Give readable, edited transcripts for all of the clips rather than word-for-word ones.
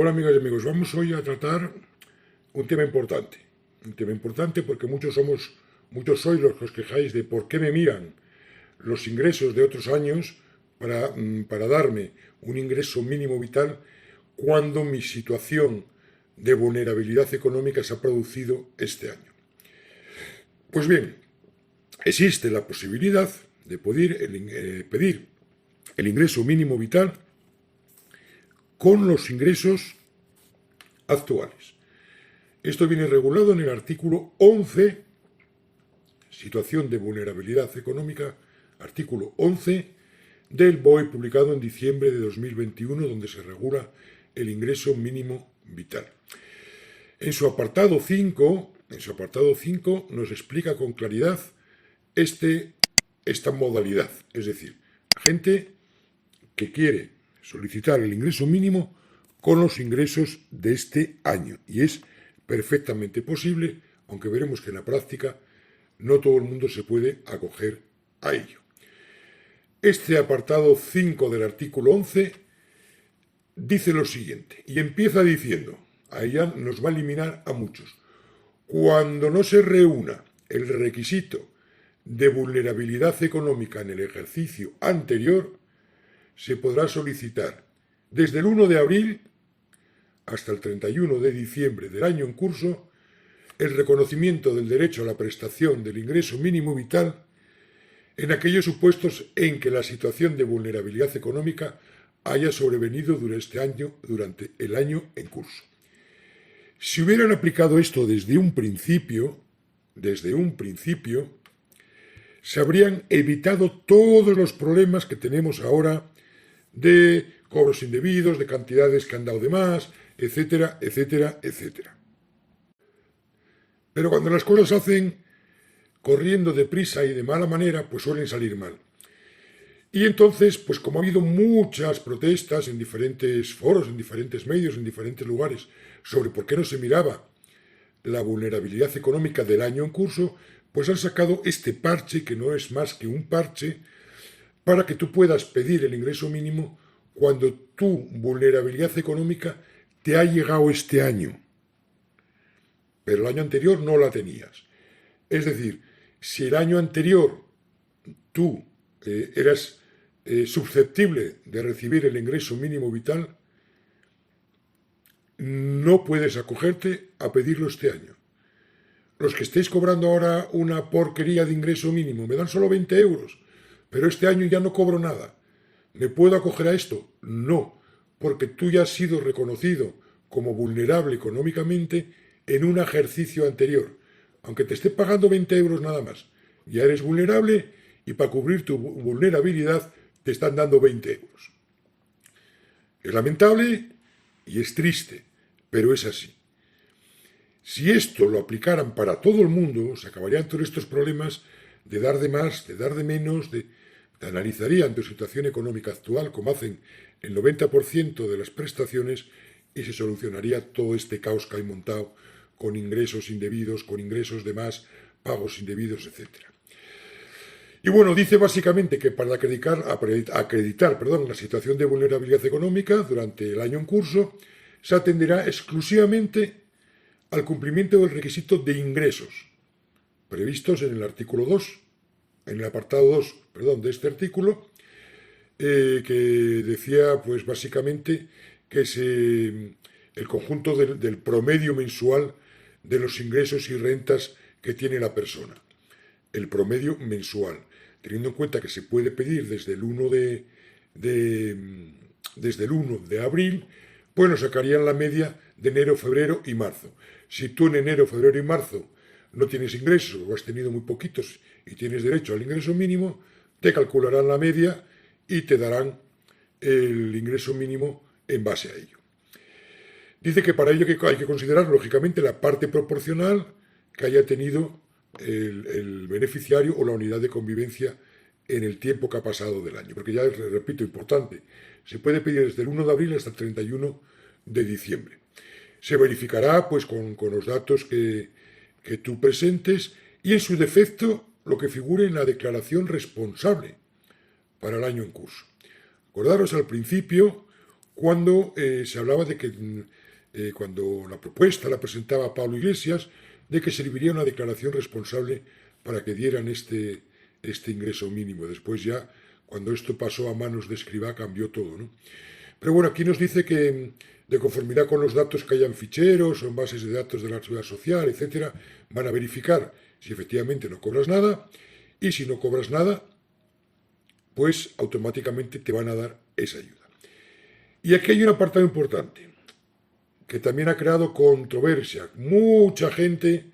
Hola amigas y amigos, vamos hoy a tratar un tema importante. Un tema importante porque muchos sois los que os quejáis de por qué me miran los ingresos de otros años para darme un ingreso mínimo vital cuando mi situación de vulnerabilidad económica se ha producido este año. Pues bien, existe la posibilidad de poder pedir el ingreso mínimo vital con los ingresos actuales. Esto viene regulado en el artículo 11, situación de vulnerabilidad económica, artículo 11 del BOE publicado en diciembre de 2021, donde se regula el ingreso mínimo vital. En su apartado 5 nos explica con claridad esta modalidad, es decir, gente que quiere solicitar el ingreso mínimo con los ingresos de este año. Y es perfectamente posible, aunque veremos que en la práctica no todo el mundo se puede acoger a ello. Este apartado 5 del artículo 11 dice lo siguiente, y empieza diciendo, ahí ya nos va a eliminar a muchos, cuando no se reúna el requisito de vulnerabilidad económica en el ejercicio anterior, se podrá solicitar desde el 1 de abril hasta el 31 de diciembre del año en curso el reconocimiento del derecho a la prestación del ingreso mínimo vital en aquellos supuestos en que la situación de vulnerabilidad económica haya sobrevenido durante el año en curso. Si hubieran aplicado esto desde un principio, se habrían evitado todos los problemas que tenemos ahora de cobros indebidos, de cantidades que han dado de más, etcétera, etcétera, etcétera. Pero cuando las cosas se hacen corriendo deprisa y de mala manera, pues suelen salir mal. Y entonces, pues como ha habido muchas protestas en diferentes foros, en diferentes medios, en diferentes lugares, sobre por qué no se miraba la vulnerabilidad económica del año en curso, pues han sacado este parche, que no es más que un parche, para que tú puedas pedir el ingreso mínimo cuando tu vulnerabilidad económica te ha llegado este año, pero el año anterior no la tenías. Es decir, si el año anterior tú eras susceptible de recibir el ingreso mínimo vital, no puedes acogerte a pedirlo este año. Los que estéis cobrando ahora una porquería de ingreso mínimo, me dan solo 20 euros, pero este año ya no cobro nada. ¿Me puedo acoger a esto? No, porque tú ya has sido reconocido como vulnerable económicamente en un ejercicio anterior. Aunque te esté pagando 20 euros nada más, ya eres vulnerable y para cubrir tu vulnerabilidad te están dando 20 euros. Es lamentable y es triste, pero es así. Si esto lo aplicaran para todo el mundo, se acabarían todos estos problemas de dar de más, de dar de menos, analizarían tu situación económica actual, como hacen el 90% de las prestaciones, y se solucionaría todo este caos que hay montado con ingresos indebidos, con ingresos de más, pagos indebidos, etc. Y bueno, dice básicamente que para acreditar la situación de vulnerabilidad económica durante el año en curso, se atenderá exclusivamente al cumplimiento del requisito de ingresos previstos en el artículo 2, en el apartado 2, de este artículo, que decía, pues básicamente, que el conjunto del promedio mensual de los ingresos y rentas que tiene la persona. El promedio mensual, teniendo en cuenta que se puede pedir desde el 1 de abril, pues nos sacarían la media de enero, febrero y marzo. Si tú en enero, febrero y marzo no tienes ingresos o has tenido muy poquitos y tienes derecho al ingreso mínimo, te calcularán la media y te darán el ingreso mínimo en base a ello. Dice que para ello hay que considerar, lógicamente, la parte proporcional que haya tenido el beneficiario o la unidad de convivencia en el tiempo que ha pasado del año. Porque ya, repito, importante, se puede pedir desde el 1 de abril hasta el 31 de diciembre. Se verificará pues con los datos que tú presentes y, en su defecto, lo que figure en la declaración responsable para el año en curso. Acordaros al principio cuando se hablaba de que cuando la propuesta la presentaba Pablo Iglesias, de que serviría una declaración responsable para que dieran este ingreso mínimo. Después ya, cuando esto pasó a manos de Escrivá, cambió todo, ¿no? Pero bueno, aquí nos dice que de conformidad con los datos que hayan ficheros o en bases de datos de la seguridad social, etcétera, van a verificar si efectivamente no cobras nada, y si no cobras nada, pues automáticamente te van a dar esa ayuda. Y aquí hay un apartado importante, que también ha creado controversia. Mucha gente,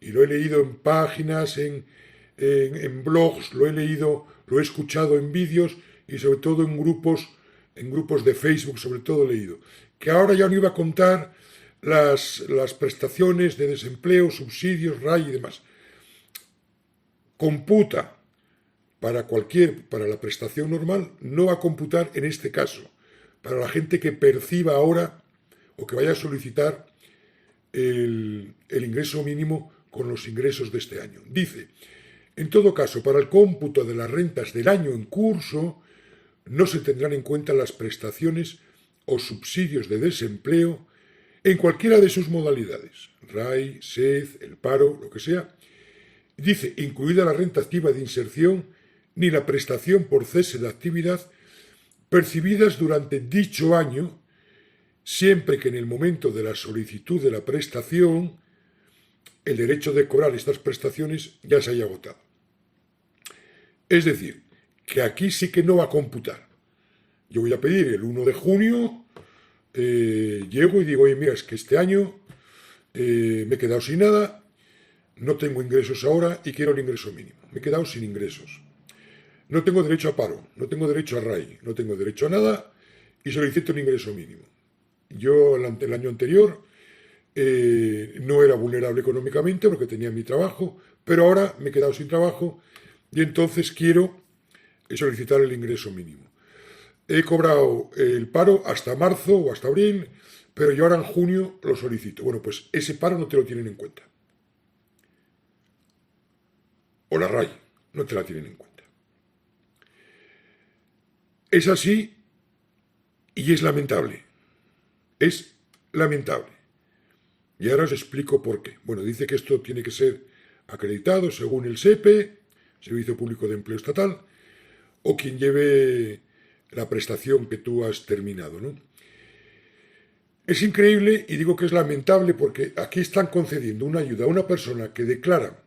y lo he leído en páginas, en blogs, lo he leído, lo he escuchado en vídeos y sobre todo en grupos de Facebook, sobre todo he leído, que ahora ya no iba a contar las prestaciones de desempleo, subsidios, RAI y demás. Computa para la prestación normal, no va a computar en este caso, para la gente que perciba ahora o que vaya a solicitar el ingreso mínimo con los ingresos de este año. Dice, en todo caso, para el cómputo de las rentas del año en curso, no se tendrán en cuenta las prestaciones o subsidios de desempleo en cualquiera de sus modalidades, RAI, SED, el paro, lo que sea. Dice, incluida la renta activa de inserción, ni la prestación por cese de actividad percibidas durante dicho año, siempre que en el momento de la solicitud de la prestación el derecho de cobrar estas prestaciones ya se haya agotado. Es decir, que aquí sí que no va a computar. Yo voy a pedir el 1 de junio, llego y digo, oye, mira, es que este año me he quedado sin nada, no tengo ingresos ahora y quiero el ingreso mínimo. Me he quedado sin ingresos. No tengo derecho a paro, no tengo derecho a RAI, no tengo derecho a nada y solicito el ingreso mínimo. Yo el año anterior no era vulnerable económicamente porque tenía mi trabajo, pero ahora me he quedado sin trabajo y entonces quiero solicitar el ingreso mínimo. He cobrado el paro hasta marzo o hasta abril, pero yo ahora en junio lo solicito. Bueno, pues ese paro no te lo tienen en cuenta. O la RAI, no te la tienen en cuenta. Es así y es lamentable. Es lamentable. Y ahora os explico por qué. Bueno, dice que esto tiene que ser acreditado según el SEPE, Servicio Público de Empleo Estatal, o quien lleve la prestación que tú has terminado, ¿no? Es increíble y digo que es lamentable porque aquí están concediendo una ayuda a una persona que declara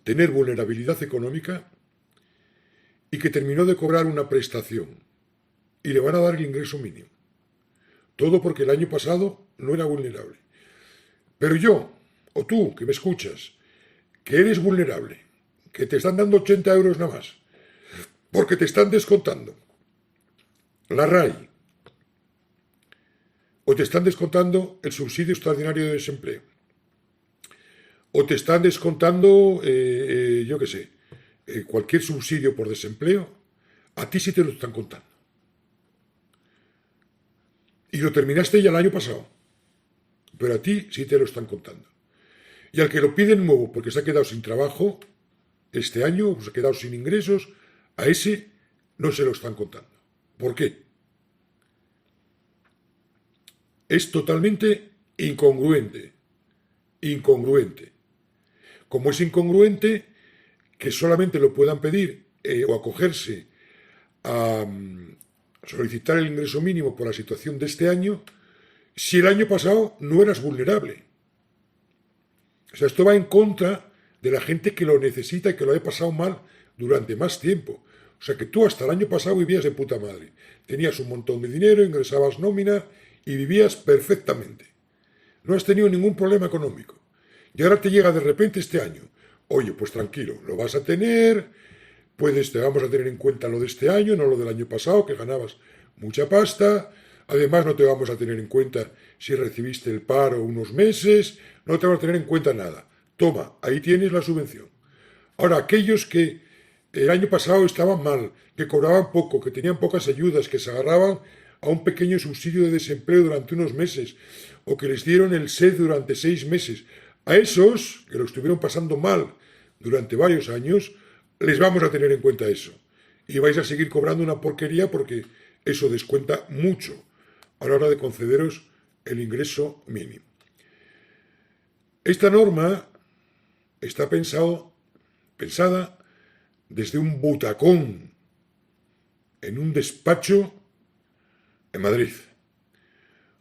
tener vulnerabilidad económica y que terminó de cobrar una prestación y le van a dar el ingreso mínimo. Todo porque el año pasado no era vulnerable. Pero yo, o tú, que me escuchas, que eres vulnerable, que te están dando 80 euros nada más, porque te están descontando la RAI, o te están descontando el subsidio extraordinario de desempleo, o te están descontando, yo qué sé, cualquier subsidio por desempleo, a ti sí te lo están contando. Y lo terminaste ya el año pasado, pero a ti sí te lo están contando. Y al que lo pide nuevo porque se ha quedado sin trabajo este año, o se ha quedado sin ingresos, a ese no se lo están contando. ¿Por qué? Es totalmente incongruente. Incongruente. Como es incongruente que solamente lo puedan pedir o acogerse a solicitar el ingreso mínimo por la situación de este año, si el año pasado no eras vulnerable. O sea, esto va en contra de la gente que lo necesita y que lo haya pasado mal durante más tiempo. O sea, que tú hasta el año pasado vivías de puta madre. Tenías un montón de dinero, ingresabas nómina y vivías perfectamente. No has tenido ningún problema económico. Y ahora te llega de repente este año. Oye, pues tranquilo, lo vas a tener, te vamos a tener en cuenta lo de este año, no lo del año pasado, que ganabas mucha pasta. Además, no te vamos a tener en cuenta si recibiste el paro unos meses, no te vamos a tener en cuenta nada. Toma, ahí tienes la subvención. Ahora, aquellos que el año pasado estaban mal, que cobraban poco, que tenían pocas ayudas, que se agarraban a un pequeño subsidio de desempleo durante unos meses, o que les dieron el SED durante 6 meses, a esos, que lo estuvieron pasando mal durante varios años, les vamos a tener en cuenta eso. Y vais a seguir cobrando una porquería porque eso descuenta mucho a la hora de concederos el ingreso mínimo. Esta norma está pensada desde un butacón en un despacho en Madrid,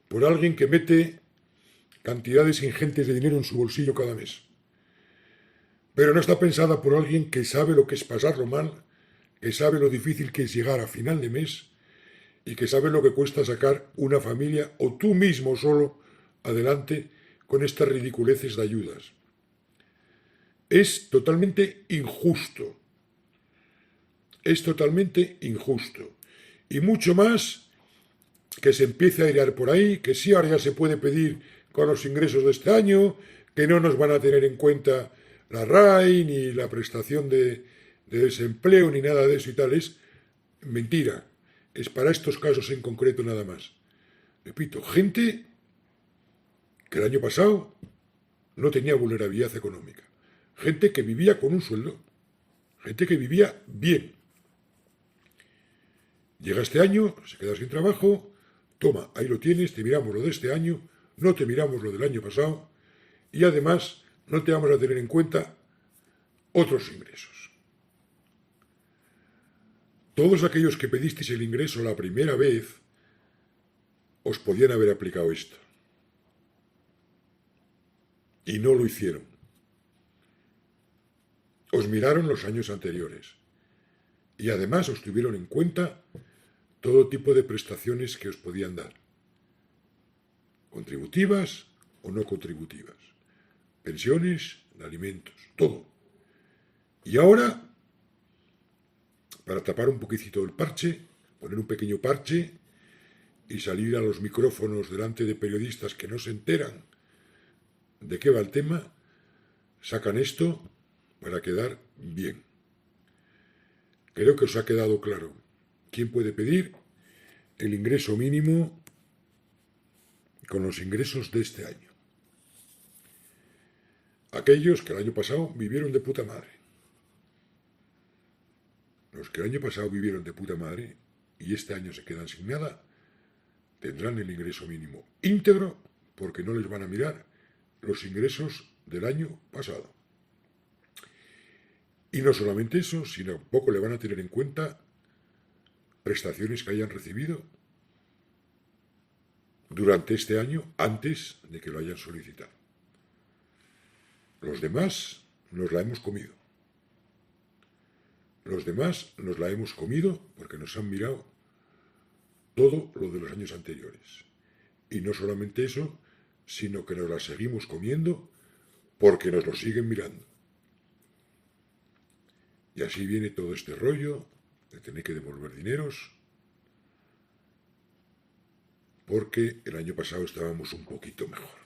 por alguien que mete cantidades ingentes de dinero en su bolsillo cada mes. Pero no está pensada por alguien que sabe lo que es pasarlo mal, que sabe lo difícil que es llegar a final de mes y que sabe lo que cuesta sacar una familia o tú mismo solo adelante con estas ridiculeces de ayudas. Es totalmente injusto. Es totalmente injusto. Y mucho más que se empiece a airear por ahí, que sí, ahora ya se puede pedir con los ingresos de este año, que no nos van a tener en cuenta la RAI, ni la prestación de desempleo, ni nada de eso y tal. Es mentira. Es para estos casos en concreto nada más. Repito, gente que el año pasado no tenía vulnerabilidad económica. Gente que vivía con un sueldo. Gente que vivía bien. Llega este año, se queda sin trabajo, toma, ahí lo tienes, te miramos lo de este año, no te miramos lo del año pasado y además no te vamos a tener en cuenta otros ingresos. Todos aquellos que pedisteis el ingreso la primera vez, os podían haber aplicado esto. Y no lo hicieron. Os miraron los años anteriores. Y además os tuvieron en cuenta todo tipo de prestaciones que os podían dar. Contributivas o no contributivas. Pensiones, alimentos, todo. Y ahora, para tapar un poquitito el parche, poner un pequeño parche y salir a los micrófonos delante de periodistas que no se enteran de qué va el tema, sacan esto para quedar bien. Creo que os ha quedado claro. ¿Quién puede pedir el ingreso mínimo con los ingresos de este año? Aquellos que el año pasado vivieron de puta madre. Los que el año pasado vivieron de puta madre y este año se quedan sin nada, tendrán el ingreso mínimo íntegro porque no les van a mirar los ingresos del año pasado. Y no solamente eso, sino poco le van a tener en cuenta prestaciones que hayan recibido durante este año antes de que lo hayan solicitado. Los demás nos la hemos comido. Los demás nos la hemos comido porque nos han mirado todo lo de los años anteriores. Y no solamente eso, sino que nos la seguimos comiendo porque nos lo siguen mirando. Y así viene todo este rollo de tener que devolver dineros, porque el año pasado estábamos un poquito mejor.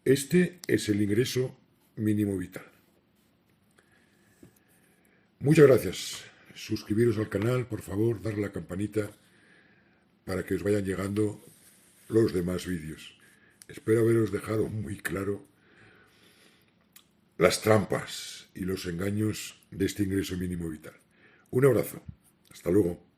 Este es el ingreso mínimo vital. Muchas gracias. Suscribiros al canal, por favor, darle a la campanita para que os vayan llegando los demás vídeos. Espero haberos dejado muy claro las trampas y los engaños de este ingreso mínimo vital. Un abrazo. Hasta luego.